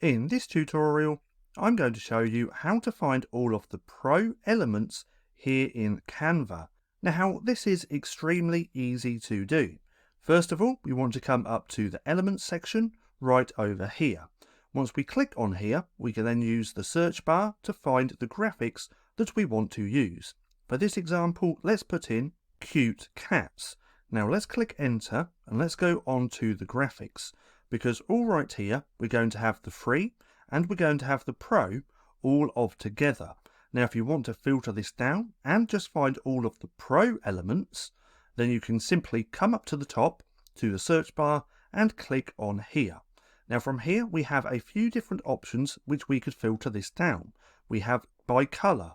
In this tutorial, I'm going to show you how to find all of the Pro elements here in Canva. Now, this is extremely easy to do. First of all, we want to come up to the Elements section right over here. Once we click on here, we can then use the search bar to find the graphics that we want to use. For this example, let's put in cute cats. Now let's click enter and let's go on to the graphics, because all right here we're going to have the free and we're going to have the pro all of together. Now if you want to filter this down and just find all of the pro elements, then you can simply come up to the top to the search bar and click on here. Now from here we have a few different options which we could filter this down. We have by color,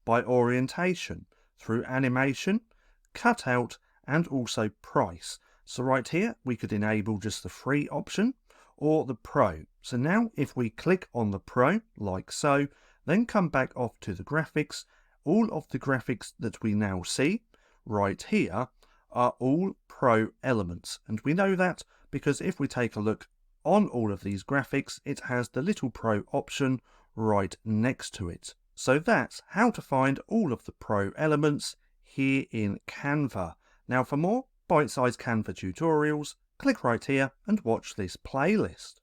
by orientation, through animation, cutout, and also price. So right here we could enable just the free option or the pro. So now if we click on the pro like so, then come back off to the graphics, all of the graphics that we now see right here are all pro elements. And we know that because if we take a look on all of these graphics, it has the little pro option right next to it. So that's how to find all of the pro elements here in Canva. Now for more bite-sized Canva tutorials, click right here and watch this playlist.